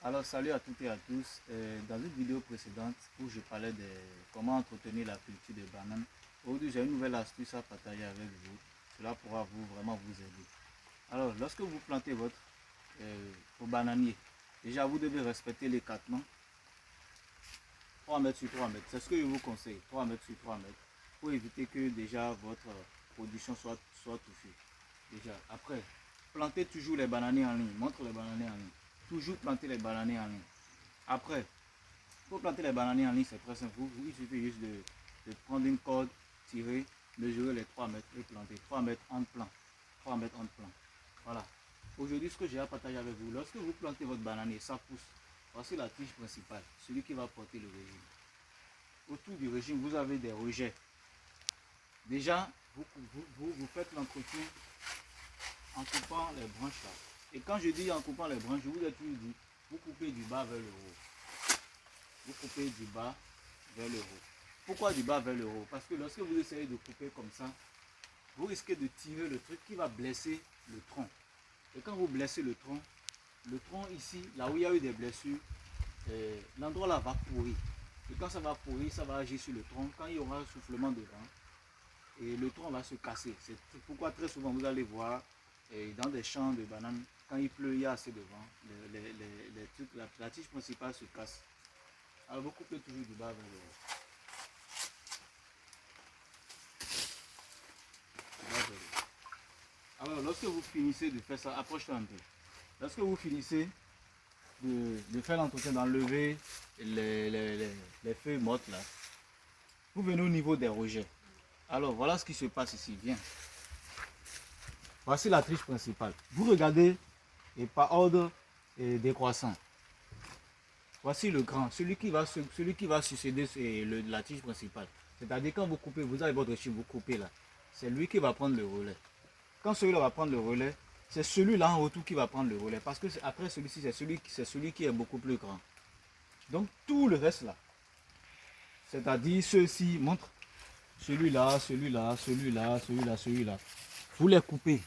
Alors salut à toutes et à tous. Dans une vidéo précédente où je parlais de comment entretenir la culture des bananes, aujourd'hui j'ai une nouvelle astuce à partager avec vous. Cela pourra vraiment vous aider. Alors lorsque vous plantez vos bananiers, déjà vous devez respecter l'écartement 3 mètres sur 3 mètres. C'est ce que je vous conseille, 3 mètres sur 3 mètres, pour éviter que déjà votre production soit touffue. Déjà, après, plantez toujours les bananiers en ligne. Montre les bananiers en ligne. Toujours planter les bananiers en ligne. Après, pour planter les bananiers en ligne, c'est très simple. Il suffit juste de prendre une corde, tirer, mesurer les 3 mètres et planter. 3 mètres en plan. 3 mètres en plan. Voilà. Aujourd'hui, ce que j'ai à partager avec vous, lorsque vous plantez votre bananier, ça pousse. Voici la tige principale, celui qui va porter le régime. Autour du régime, vous avez des rejets. Déjà, vous faites l'entretien en coupant les branches là. Et quand je dis en coupant les branches, je vous ai toujours dit, vous coupez du bas vers le haut. Vous coupez du bas vers le haut. Pourquoi du bas vers le haut? Parce que lorsque vous essayez de couper comme ça, vous risquez de tirer le truc qui va blesser le tronc. Et quand vous blessez le tronc ici, là où il y a eu des blessures, l'endroit là va pourrir. Et quand ça va pourrir, ça va agir sur le tronc. Quand il y aura un soufflement de vent, et le tronc va se casser. C'est pourquoi très souvent vous allez voir dans des champs de bananes, quand il pleut, il y a assez de vent, la tige principale se casse. Alors vous coupez toujours du bas vers le haut. Alors lorsque vous finissez de faire ça, approche-toi un peu. Lorsque vous finissez de faire l'entretien, d'enlever les feuilles mortes là, vous venez au niveau des rejets. Alors voilà ce qui se passe ici, viens. Voici la tige principale. Vous regardez et par ordre décroissant. Voici le grand, celui qui va succéder la tige principale. C'est-à-dire quand vous coupez, vous avez votre chine, vous coupez là. C'est lui qui va prendre le relais. Quand celui-là va prendre le relais, c'est celui-là en retour qui va prendre le relais. Parce que après celui-ci, c'est celui qui est beaucoup plus grand. Donc tout le reste là, c'est-à-dire ceux-ci montrent celui-là, celui-là, celui-là, celui-là, celui-là. Vous les coupez.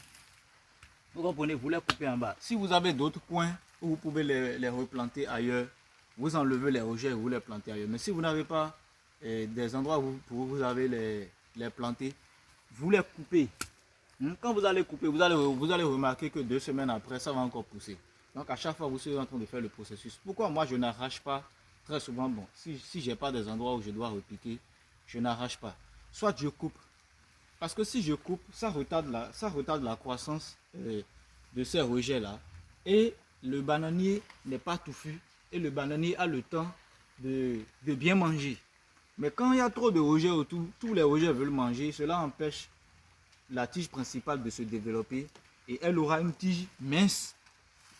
Vous comprenez, vous les coupez en bas. Si vous avez d'autres coins où vous pouvez les replanter ailleurs, vous enlevez les rejets et vous les plantez ailleurs. Mais si vous n'avez pas des endroits où vous avez les planter, vous les coupez. Quand vous allez couper, vous allez remarquer que 2 semaines après, ça va encore pousser. Donc à chaque fois, vous serez en train de faire le processus. Pourquoi moi je n'arrache pas très souvent? Bon, si je n'ai pas des endroits où je dois repiquer, je n'arrache pas. Soit je coupe. Parce que si je coupe, ça retarde la croissance de ces rejets-là. Et le bananier n'est pas touffu. Et le bananier a le temps de bien manger. Mais quand il y a trop de rejets autour, tous les rejets veulent manger, cela empêche la tige principale de se développer. Et elle aura une tige mince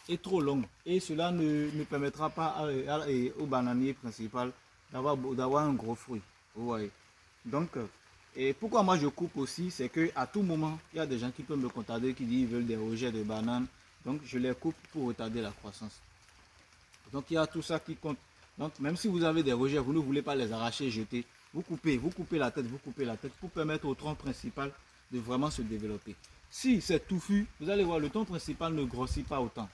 et trop longue. Et cela ne permettra pas au bananier principal d'avoir un gros fruit. Vous voyez. Donc, et pourquoi moi je coupe aussi, c'est que à tout moment, il y a des gens qui peuvent me contacter qui disent qu'ils veulent des rejets de bananes. Donc, je les coupe pour retarder la croissance. Donc, il y a tout ça qui compte. Donc, même si vous avez des rejets, vous ne voulez pas les arracher et jeter, vous coupez la tête pour permettre au tronc principal de vraiment se développer. Si c'est touffu, vous allez voir, le tronc principal ne grossit pas autant.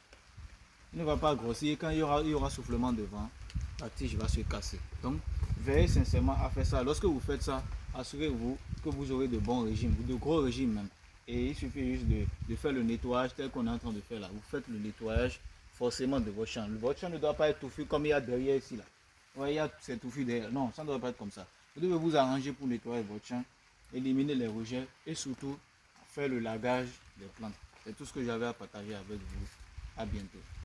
Il ne va pas grossir. Quand il y aura soufflement de vent, la tige va se casser. Donc, veillez sincèrement à faire ça. Lorsque vous faites ça, assurez-vous que vous aurez de bons régimes, de gros régimes même. Et il suffit juste de faire le nettoyage tel qu'on est en train de faire là. Vous faites le nettoyage forcément de votre champ. Votre champ ne doit pas être touffu comme il y a derrière ici là. Ouais, il y a c'est touffu derrière. Non, ça ne doit pas être comme ça. Vous devez vous arranger pour nettoyer votre champ, éliminer les rejets et surtout faire le lagage des plantes. C'est tout ce que j'avais à partager avec vous. À bientôt.